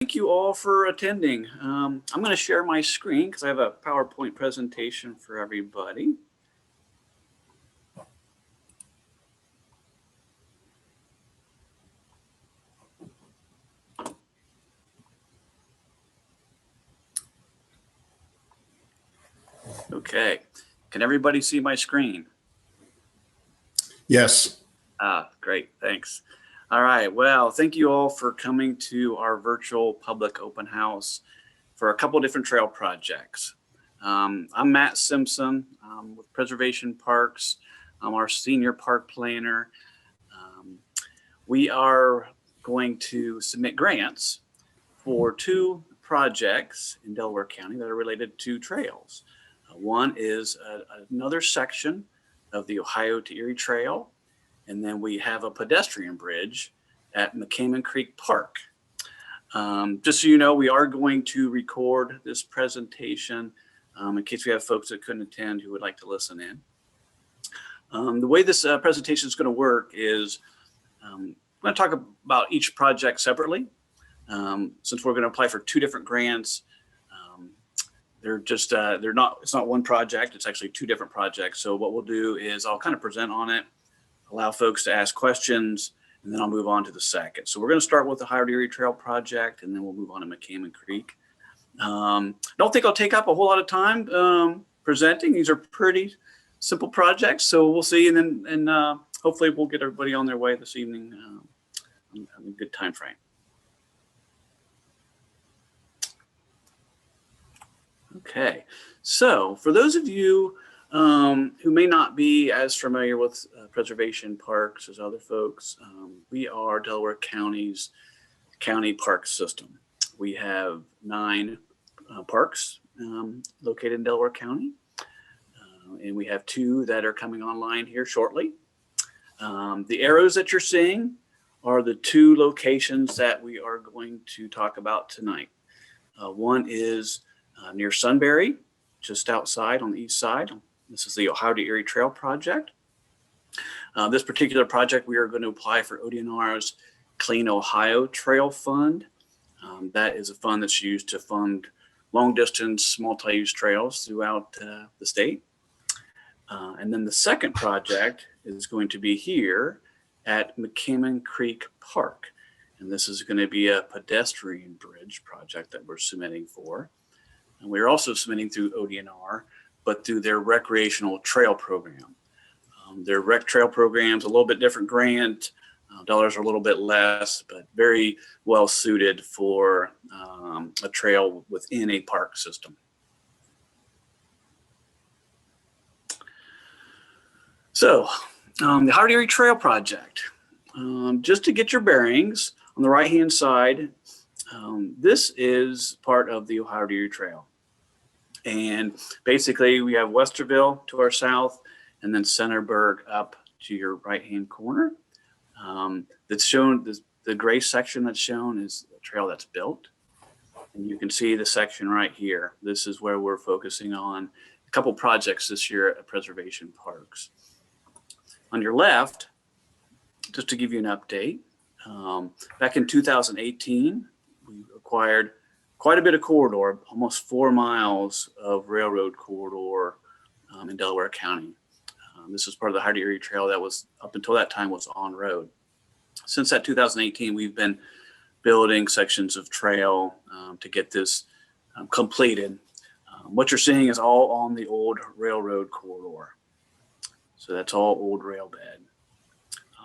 Thank you all for attending. I'm going to share my screen because I have a PowerPoint presentation for everybody. Okay, can everybody see my screen? Yes. Great, thanks. All right, well, thank you all for coming to our virtual public open house for a couple different trail projects. I'm Matt Simpson with Preservation Parks. I'm our senior park planner. We are going to submit grants for two projects in Delaware County that are related to trails. One is another section of the Ohio to Erie Trail, and then we have a pedestrian bridge at McCammon Creek Park. Just so you know, we are going to record this presentation in case we have folks that couldn't attend who would like to listen in. The way this presentation is going to work is I'm going to talk about each project separately. Since we're going to apply for two different grants, it's not one project, it's actually two different projects. So what we'll do is I'll kind of present on it, allow folks to ask questions, and then I'll move on to the second. So we're going to start with the Ohio to Erie Trail project, and then we'll move on to McCammon Creek. Don't think I'll take up a whole lot of time presenting. These are pretty simple projects, so we'll see, and hopefully we'll get everybody on their way this evening in a good time frame. Okay, so for those of you who may not be as familiar with preservation parks as other folks, we are Delaware County's county park system. We have 9 parks located in Delaware County, and we have 2 that are coming online here shortly. The arrows that you're seeing are the 2 locations that we are going to talk about tonight. One is near Sunbury, just outside on the east side. This is the Ohio to Erie Trail project. This particular project, we are going to apply for ODNR's Clean Ohio Trail Fund. That is a fund that's used to fund long distance multi-use trails throughout the state. And then the second project is going to be here at McCammon Creek Park. And this is going to be a pedestrian bridge project that we're submitting for. And we're also submitting through ODNR, but through their recreational trail program. Their rec trail program's a little bit different grant. Dollars are a little bit less, but very well suited for a trail within a park system. So the Ohio to Erie Trail project, just to get your bearings, on the right-hand side, this is part of the Ohio to Erie Trail. And basically we have Westerville to our south, and then Centerburg up to your right-hand corner. That's shown, the gray section that's shown is the trail that's built. And you can see the section right here. This is where we're focusing on a couple projects this year at Preservation Parks. On your left, just to give you an update, back in 2018, we acquired quite a bit of corridor, almost 4 miles of railroad corridor in Delaware County. This is part of the Ohio to Erie Trail that was, up until that time, was on road. Since that 2018, we've been building sections of trail to get this completed. What you're seeing is all on the old railroad corridor. So that's all old rail bed.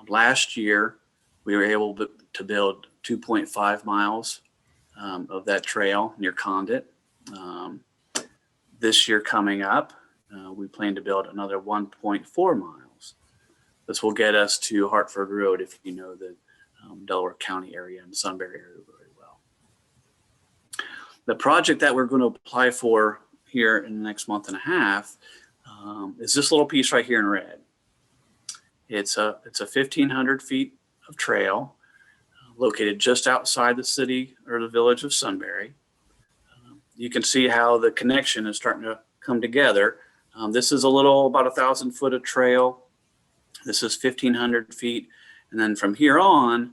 Last year, we were able to build 2.5 miles of that trail near Condit. This year coming up, we plan to build another 1.4 miles. This will get us to Hartford Road, if you know the Delaware County area and the Sunbury area very well. The project that we're going to apply for here in the next month and a half is this little piece right here in red. It's a 1,500 feet of trail located just outside the city or the village of Sunbury. You can see how the connection is starting to come together. This is about 1,000 foot of trail. This is 1,500 feet. And then from here on,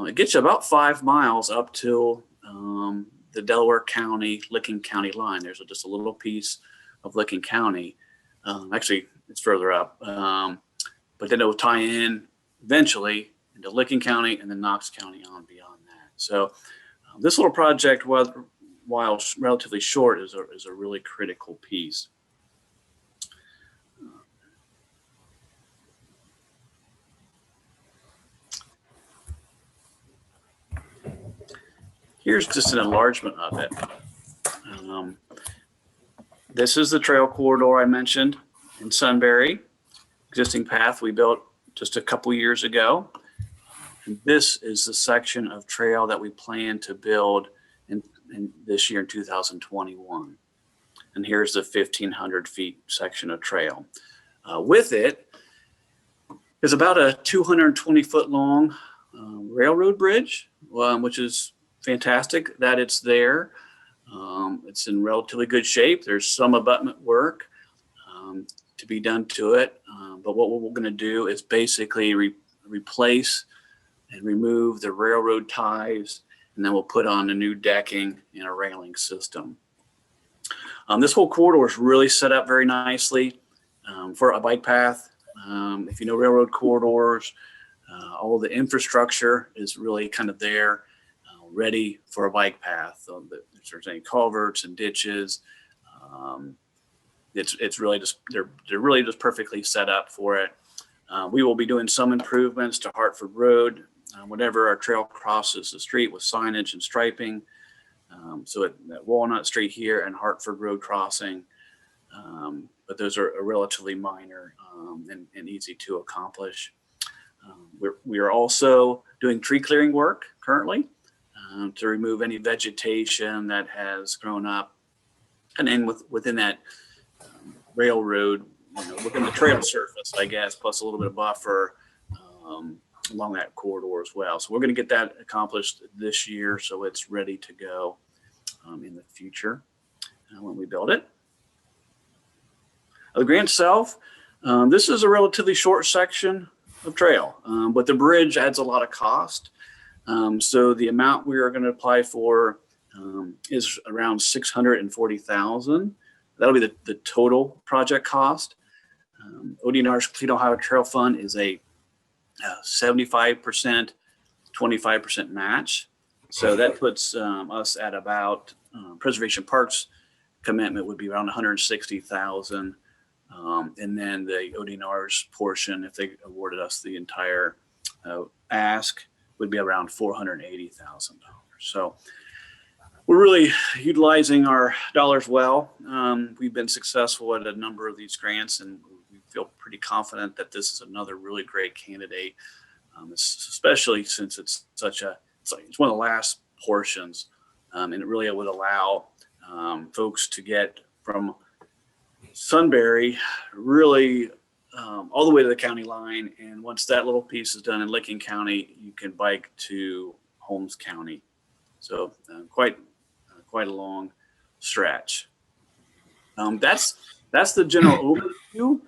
it gets you about 5 miles up till the Delaware County, Licking County line. There's just a little piece of Licking County. Actually, it's further up. But then it will tie in eventually into Licking County and then Knox County on beyond that. So this little project, while relatively short, is a really critical piece. Here's just an enlargement of it. This is the trail corridor I mentioned in Sunbury, existing path we built just a couple years ago. And this is the section of trail that we plan to build in this year in 2021. And here's the 1,500 feet section of trail. With it is about a 220 foot long railroad bridge, which is fantastic that it's there. It's in relatively good shape. There's some abutment work to be done to it. But what we're going to do is basically replace and remove the railroad ties, and then we'll put on a new decking and a railing system. This whole corridor is really set up very nicely for a bike path. If you know railroad corridors, all the infrastructure is really kind of there, ready for a bike path. If there's any culverts and ditches, it's really just they're really just perfectly set up for it. We will be doing some improvements to Hartford Road whenever our trail crosses the street with signage and striping. So at Walnut Street here and Hartford Road crossing, but those are relatively minor and easy to accomplish. We are also doing tree clearing work currently to remove any vegetation that has grown up and then within that railroad, within the trail surface, I guess, plus a little bit of buffer along that corridor as well. So we're going to get that accomplished this year, so it's ready to go in the future when we build it. The grant itself, this is a relatively short section of trail, but the bridge adds a lot of cost. So the amount we are going to apply for is around $640,000. That'll be the total project cost. ODNR's Clean Ohio Trail Fund is a 75%, 25% match. So that puts us at about Preservation Parks commitment would be around $160,000. And then the ODNR's portion, if they awarded us the entire ask, would be around $480,000. So we're really utilizing our dollars well. We've been successful at a number of these grants, and we feel pretty confident that this is another really great candidate, especially since it's one of the last portions, and it really would allow folks to get from Sunbury really all the way to the county line. And once that little piece is done in Licking County, you can bike to Holmes County. So quite a long stretch. That's the general overview.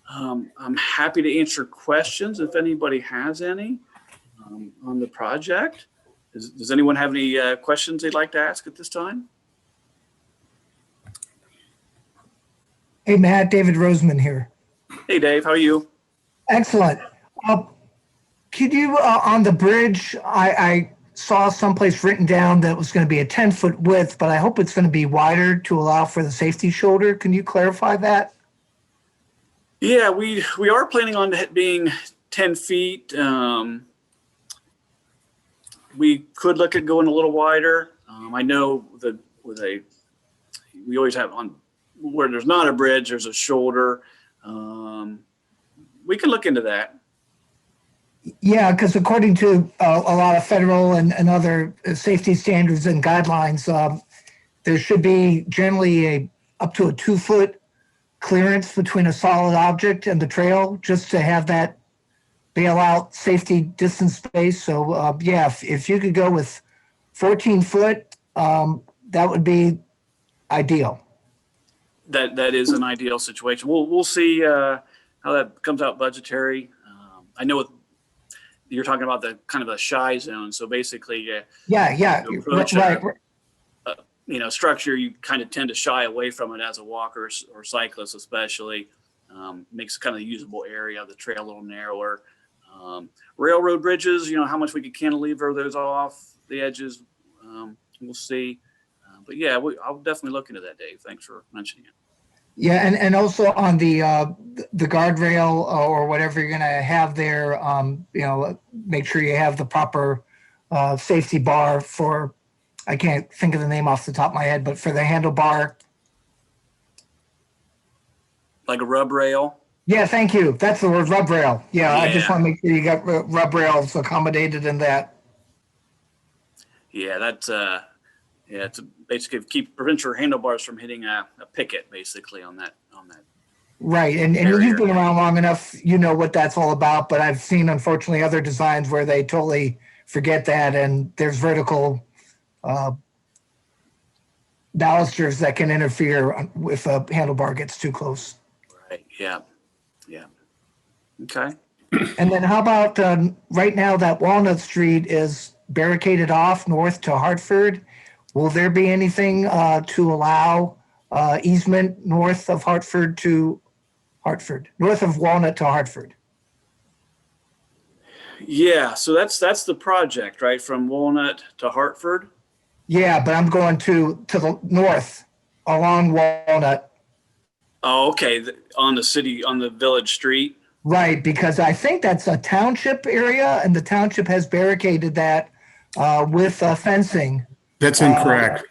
I'm happy to answer questions if anybody has any on the project. Does anyone have any questions they'd like to ask at this time? Hey, Matt, David Roseman here. Hey, Dave, how are you? Excellent. Could you, on the bridge, I saw someplace written down that was going to be a 10-foot width, but I hope it's going to be wider to allow for the safety shoulder. Can you clarify that? Yeah, we are planning on it being 10 feet. We could look at going a little wider. I know that we always have on where there's not a bridge, there's a shoulder. We can look into that. Yeah, because according to a lot of federal and other safety standards and guidelines, there should be generally up to a 2-foot clearance between a solid object and the trail, just to have that bailout safety distance space. So yeah, if you could go with 14 foot, that would be ideal. That is an ideal situation. We'll see how that comes out budgetary. I know you're talking about the kind of a shy zone. So basically, Yeah, you approach right. structure, you kind of tend to shy away from it as a walker or cyclist, especially. Makes kind of the usable area of the trail a little narrower. Railroad bridges, how much we could cantilever those off the edges, we'll see. But yeah, I'll definitely look into that, Dave. Thanks for mentioning it. Yeah, and also on the guardrail or whatever you're gonna have there, make sure you have the proper safety bar for, I can't think of the name off the top of my head, but for the handlebar. Like a rub rail. Yeah, thank you. That's the word, rub rail. Yeah, I just Yeah. want to make sure you got rub rails accommodated in that. Yeah, that's to basically prevent your handlebars from hitting a picket, basically on that. Right, and barrier. you've been around long enough, you know what that's all about. But I've seen, unfortunately, other designs where they totally forget that, and there's vertical balusters that can interfere if a handlebar gets too close. Right. Yeah. Okay. And then how about right now that Walnut Street is barricaded off north to Hartford? Will there be anything to allow easement north of Hartford to Hartford, north of Walnut to Hartford? Yeah. So that's the project, right? From Walnut to Hartford. Yeah, but I'm going to the north along Walnut. Oh, okay. On the village street. Right, because I think that's a township area, and the township has barricaded that with fencing. That's incorrect.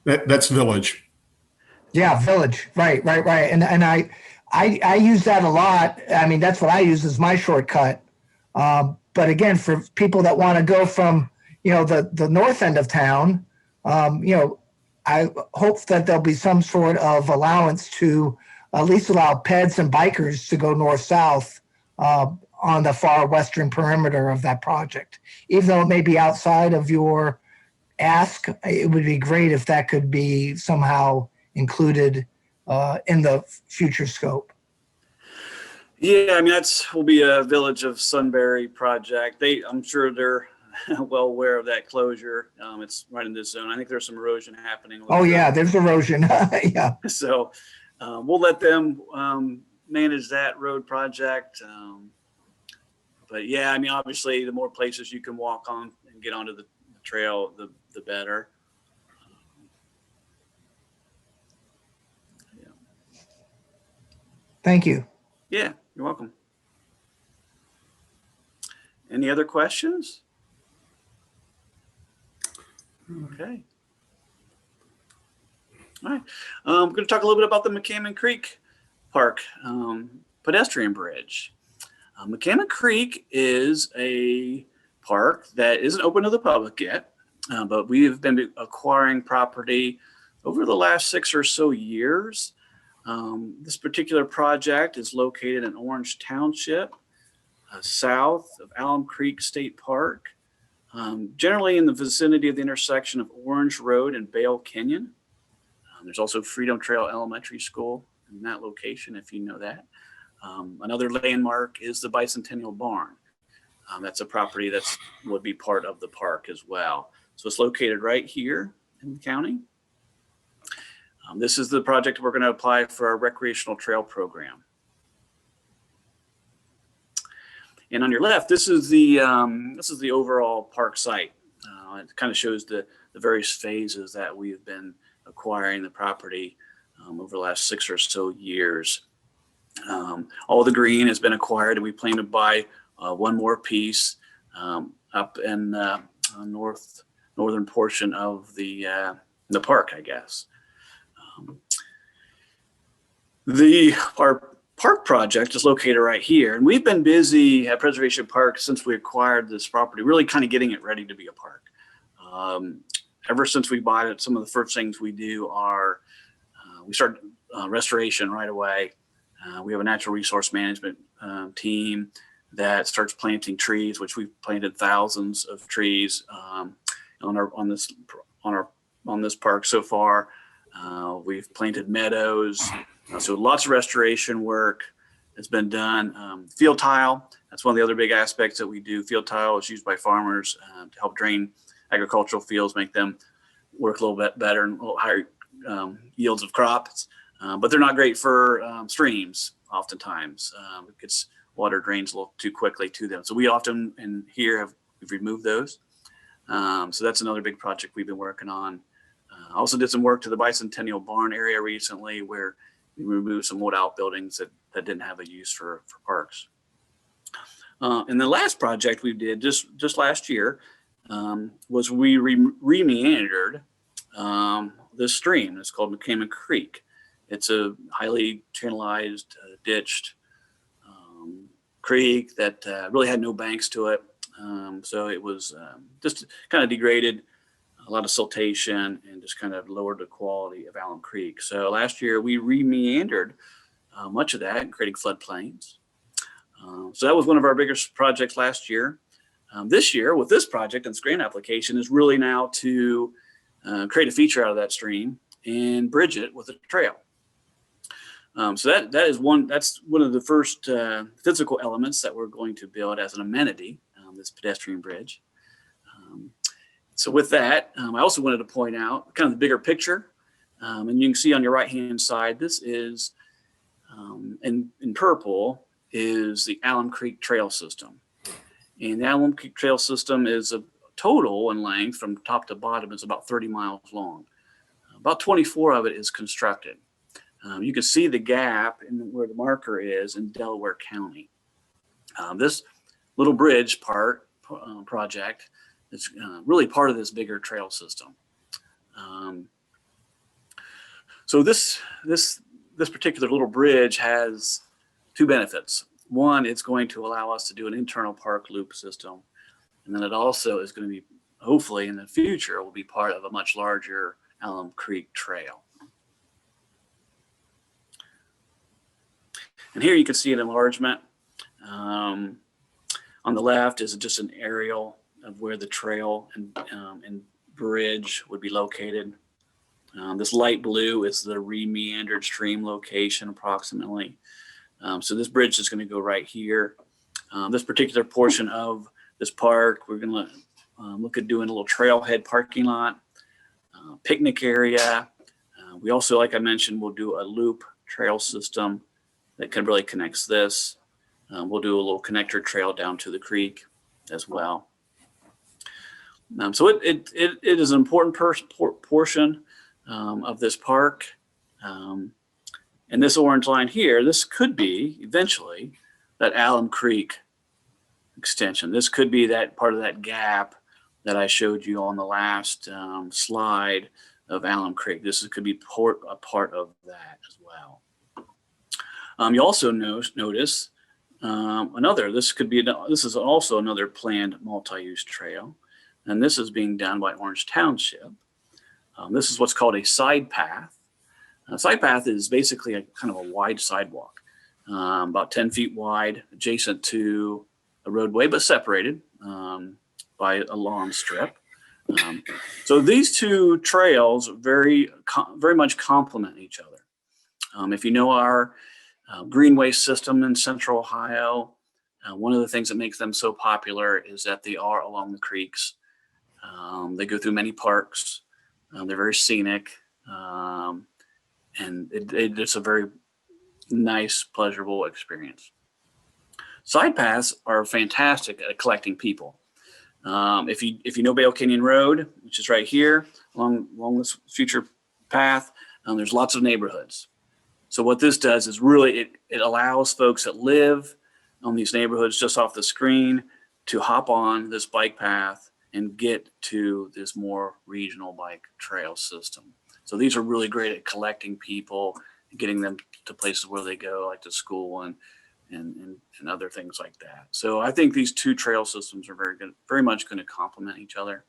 That's village. Yeah, village. Right. And I use that a lot. I mean, that's what I use as my shortcut. But again, for people that want to go from the north end of town, I hope that there'll be some sort of allowance to at least allow peds and bikers to go north-south on the far western perimeter of that project. Even though it may be outside of your ask, it would be great if that could be somehow included in the future scope. Yeah, I mean will be a Village of Sunbury project. I'm sure they're well aware of that closure. It's right in this zone. I think there's some erosion happening. Oh yeah, there's erosion. Yeah. So we'll let them manage that road project. But yeah, I mean, obviously, the more places you can walk on and get onto the trail, the better. Yeah. Thank you. Yeah, you're welcome. Any other questions? Okay. All right. I'm going to talk a little bit about the McCammon Creek Park Pedestrian Bridge. McCammon Creek is a park that isn't open to the public yet, but we have been acquiring property over the last 6 or so years. This particular project is located in Orange Township, south of Alum Creek State Park, generally in the vicinity of the intersection of Orange Road and Bale Canyon. There's also Freedom Trail Elementary School in that location, if you know that. Another landmark is the Bicentennial Barn. That's a property that would be part of the park as well. So it's located right here in the county. This is the project we're going to apply for our recreational trail program. And on your left, this is the overall park site. It kind of shows the various phases that we've been acquiring the property over the last 6 or so years. All the green has been acquired, and we plan to buy one more piece up in northern portion of the park, I guess. Our park project is located right here, and we've been busy at Preservation Park since we acquired this property, really kind of getting it ready to be a park. Ever since we bought it, some of the first things we do are we start restoration right away. We have a natural resource management team that starts planting trees, which we've planted thousands of trees on this park so far. We've planted meadows, so lots of restoration work. that's been done. Field tile, that's one of the other big aspects that we do. Field tile is used by farmers to help drain agricultural fields, make them work a little bit better and a little higher yields of crops. But they're not great for streams oftentimes. It gets water drains a little too quickly to them. So we often in here we've removed those. So that's another big project we've been working on. I also did some work to the Bicentennial Barn area recently where we removed some old outbuildings that didn't have a use for parks. And the last project we did just last year was we re-meandered this stream. It's called McCammon Creek. It's a highly channelized, ditched creek that really had no banks to it. So it was just kind of degraded, a lot of siltation, and just kind of lowered the quality of Alum Creek. So last year we re-meandered much of that, creating floodplains. So that was one of our biggest projects last year. This year with this project and this grant application is really now to create a feature out of that stream and bridge it with a trail. So that's one of the first physical elements that we're going to build as an amenity, this pedestrian bridge. So with that, I also wanted to point out kind of the bigger picture. And you can see on your right-hand side, this is, in purple, is the Alum Creek Trail system. And the Alum Creek Trail system is a total in length from top to bottom is about 30 miles long. About 24 of it is constructed. You can see the gap in where the marker is in Delaware County. This little bridge project is really part of this bigger trail system. So this particular little bridge has two benefits. One, it's going to allow us to do an internal park loop system. And then it also is going to be, hopefully in the future, will be part of a much larger Alum Creek Trail. And here you can see an enlargement. On the left is just an aerial of where the trail and bridge would be located. This light blue is the re-meandered stream location approximately. So this bridge is going to go right here. This particular portion of this park, we're going to look at doing a little trailhead parking lot, picnic area. We also, like I mentioned, we'll do a loop trail system that can really connects this. We'll do a little connector trail down to the creek as well. So it is an important portion of this park. And this orange line here, this could be eventually that Alum Creek extension. This could be that part of that gap that I showed you on the last slide of Alum Creek. This could be a part of that as well. You also notice this is also another planned multi-use trail, and this is being done by Orange Township. This is what's called a side path. A side path is basically a kind of a wide sidewalk, about 10 feet wide, adjacent to a roadway, but separated by a lawn strip. So these two trails very much complement each other. If you know our greenway system in Central Ohio, one of the things that makes them so popular is that they are along the creeks. They go through many parks. They're very scenic. And it's a very nice, pleasurable experience. Side paths are fantastic at collecting people. If you know Bale Canyon Road, which is right here along this future path, there's lots of neighborhoods. So what this does is really it allows folks that live on these neighborhoods just off the screen to hop on this bike path and get to this more regional bike trail system. So these are really great at collecting people and getting them to places where they go, like to school and other things like that. So I think these two trail systems are very much going to complement each other.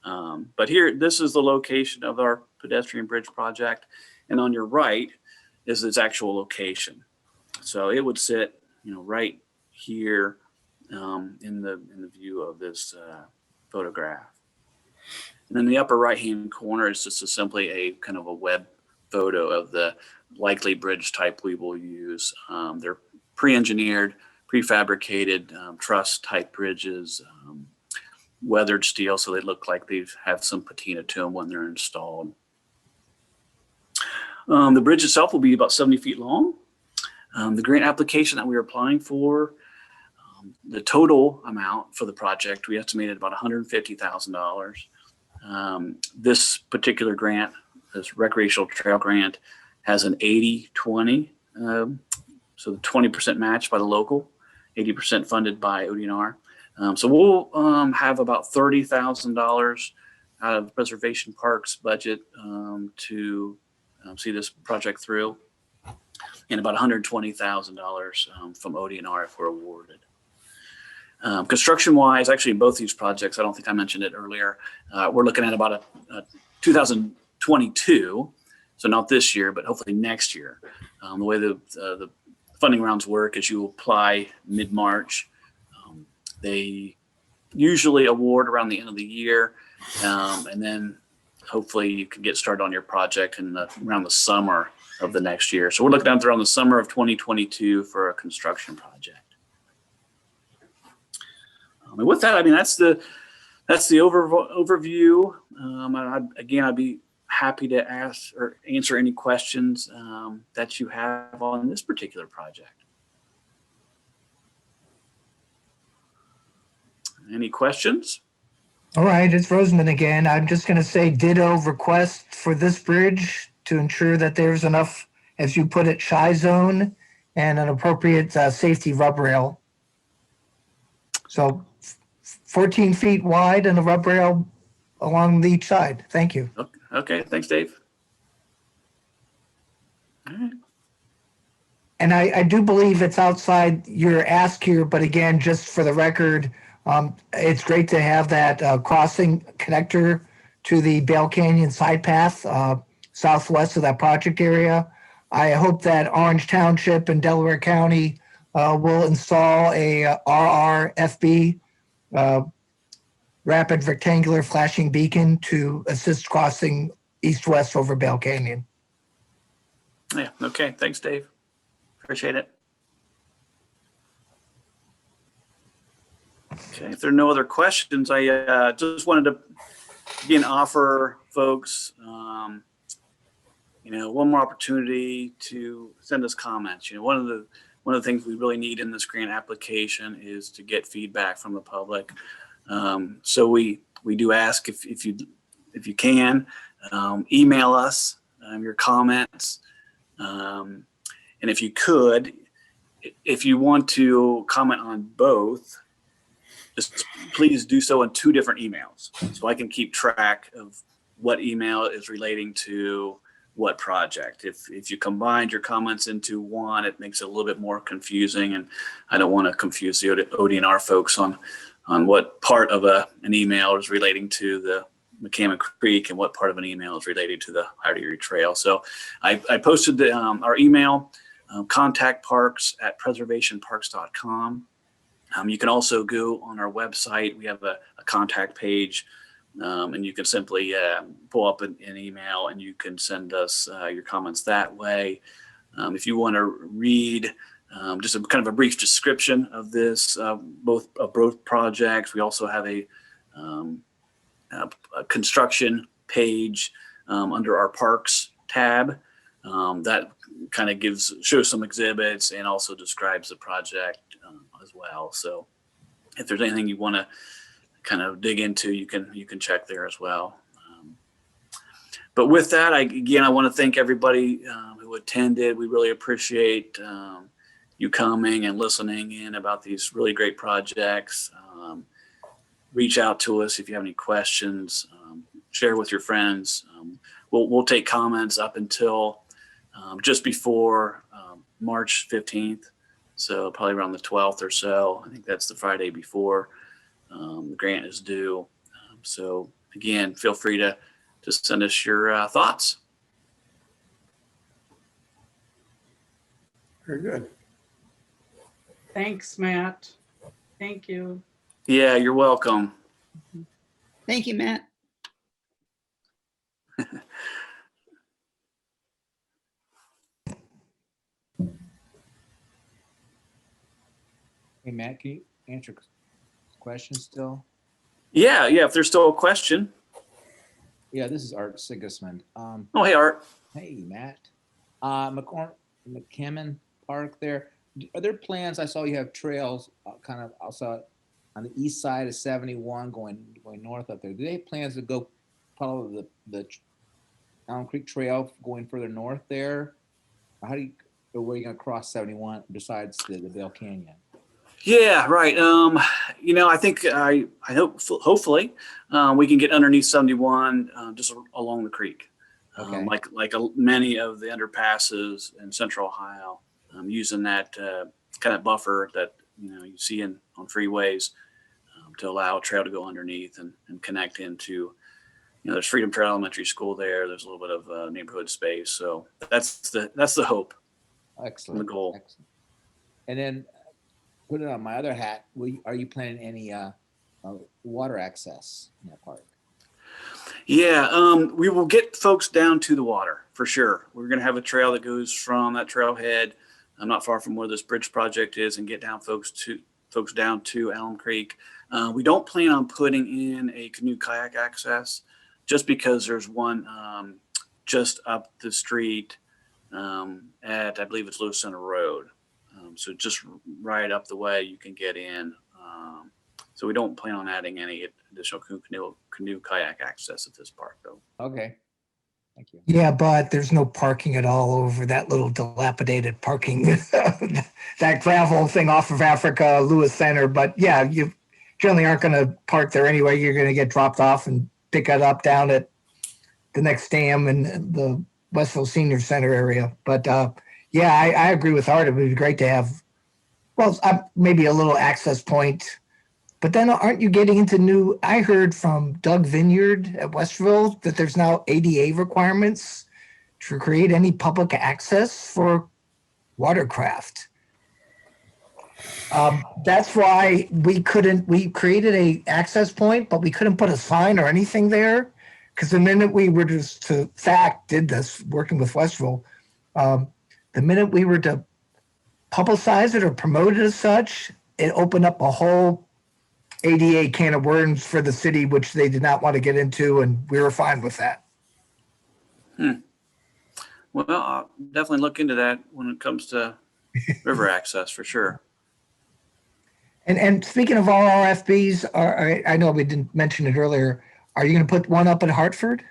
But here, this is the location of our pedestrian bridge project, and on your right is its actual location. So it would sit, right here in the view of this photograph. And in the upper right-hand corner is just simply a kind of a web photo of the likely bridge type we will use. They're pre-engineered, prefabricated truss type bridges, weathered steel, so they look like they have some patina to them when they're installed. The bridge itself will be about 70 feet long. The grant application that we are applying for, the total amount for the project, we estimated about $150,000. This particular grant, this recreational trail grant, has an 80-20, so the 20% match by the local, 80% funded by ODNR. So we'll have about $30,000 out of Preservation Park's budget to see this project through, and about $120,000 from ODNR if we're awarded. Construction-wise, actually, in both these projects, I don't think I mentioned it earlier, we're looking at about a 2022, so not this year, but hopefully next year. The way the funding rounds work is you apply mid-March. They usually award around the end of the year, and then hopefully you can get started on your project around the summer of the next year. So we're looking at around the summer of 2022 for a construction project. And with that, I mean, that's the overview. Again, I'd be happy to ask or answer any questions that you have on this particular project. Any questions? All right, it's Roseman again. I'm just going to say ditto request for this bridge to ensure that there's enough, as you put it, shy zone and an appropriate safety rub rail. So 14 feet wide and a rub rail along each side. Thank you. Okay, thanks, Dave. All right. And I do believe it's outside your ask here, but again, just for the record, it's great to have that crossing connector to the Bale Canyon side path southwest of that project area. I hope that Orange Township and Delaware County will install a RRFB, rapid rectangular flashing beacon, to assist crossing east-west over Bale Canyon. Yeah, okay, thanks, Dave. Appreciate it. Okay, if there are no other questions, I just wanted to again offer folks, one more opportunity to send us comments. One of the things we really need in this grant application is to get feedback from the public. So we do ask if you can email us your comments, and if you could, if you want to comment on both, just please do so in 2 different emails, so I can keep track of what email is relating to what project. If you combined your comments into one, it makes it a little bit more confusing, and I don't want to confuse the ODNR folks on what part of an email is relating to the McCammon Creek and what part of an email is related to the Erie Trail. So I posted our email, contactparks@preservationparks.com. You can also go on our website. We have a contact page, and you can simply pull up an email and you can send us your comments that way. If you want to read just kind of a brief description of this, both projects, we also have a construction page under our parks tab that kind of shows some exhibits and also describes the project as well. So if there's anything you want to kind of dig into, you can check there as well. But with that, I want to thank everybody who attended. We really appreciate you coming and listening in about these really great projects. Reach out to us if you have any questions. Share with your friends. We'll take comments up until just before March 15th. So probably around the 12th or so. I think that's the Friday before the grant is due. So again, feel free to just send us your thoughts. Very good. Thanks, Matt. Thank you. Yeah, you're welcome. Thank you, Matt. Hey, Matt, can you answer questions still? Yeah, if there's still a question. Yeah, this is Art Sigismund. Oh, hey, Art. Hey, Matt. McCammon Park there. Are there plans? I saw you have trails kind of also on the east side of 71 going north up there. Do they have plans to go follow the Alum Creek Trail going further north there? Or how do you, or where are you going to cross 71 besides the Bell Canyon? Yeah, right. I think I hope hopefully we can get underneath 71 just along the creek. Okay. Many of the underpasses in Central Ohio, using that kind of buffer that you see on freeways to allow a trail to go underneath and connect into. There's Freedom Trail Elementary School there. There's a little bit of neighborhood space, so that's the hope. Excellent. And the goal. Excellent. And then put it on my other hat. Are you planning any water access in that park? Yeah, we will get folks down to the water for sure. We're going to have a trail that goes from that trailhead, not far from where this bridge project is, and get down folks down to Alum Creek. We don't plan on putting in a canoe kayak access, just because there's one just up the street at, I believe it's Lewis Center Road. So just right up the way you can get in. So we don't plan on adding any additional canoe kayak access at this park, though. Okay. Thank you. Yeah, but there's no parking at all over that little dilapidated parking, that gravel thing off of Africa, Lewis Center. But yeah, you generally aren't going to park there anyway. You're going to get dropped off and pick it up down at the next dam in the Westville Senior Center area. But yeah, I agree with Art. It would be great to have, well, maybe a little access point. But then aren't you getting into I heard from Doug Vineyard at Westville that there's now ADA requirements to create any public access for watercraft. That's why we created a access point, but we couldn't put a sign or anything there. Because the minute we were did this working with Westville, the minute we were to publicize it or promote it as such, it opened up a whole ADA can of worms for the city, which they did not want to get into, and we were fine with that. Well, I'll definitely look into that when it comes to river access for sure. And speaking of all RFBs, I know we didn't mention it earlier. Are you going to put one up in Hartford?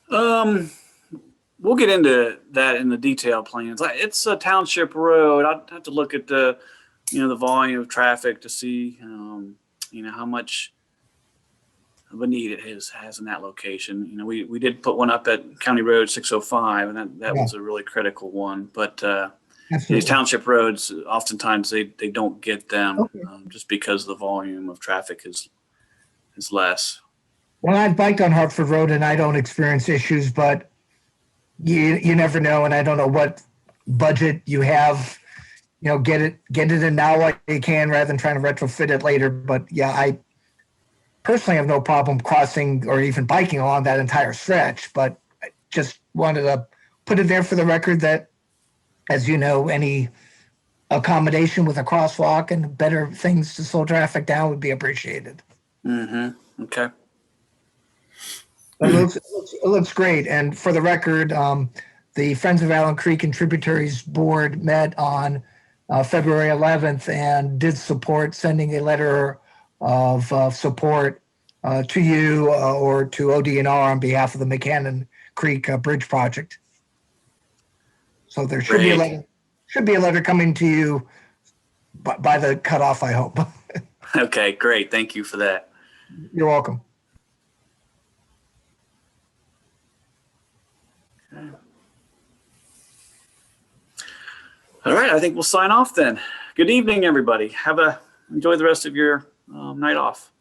We'll get into that in the detailed plans. It's a township road. I'd have to look at the volume of traffic to see, how much of a need it has in that location. We did put one up at County Road 605, and that was a really critical one. But these township roads, oftentimes they don't get them just because the volume of traffic is less. Well, I've biked on Hartford Road, and I don't experience issues, but you never know, and I don't know what budget you have. Get it in now while you can, rather than trying to retrofit it later. But yeah, I personally have no problem crossing or even biking along that entire stretch. But I just wanted to put it there for the record that, as you know, any accommodation with a crosswalk and better things to slow traffic down would be appreciated. Mm-hmm. Okay. It looks great. And for the record, the Friends of Alum Creek and Tributaries Board met on February 11th and did support sending a letter of support to you or to ODNR on behalf of the McCannon Creek Bridge project. So there should be a letter coming to you by the cutoff, I hope. Okay, great. Thank you for that. You're welcome. Okay. All right, I think we'll sign off then. Good evening, everybody. Enjoy the rest of your night off.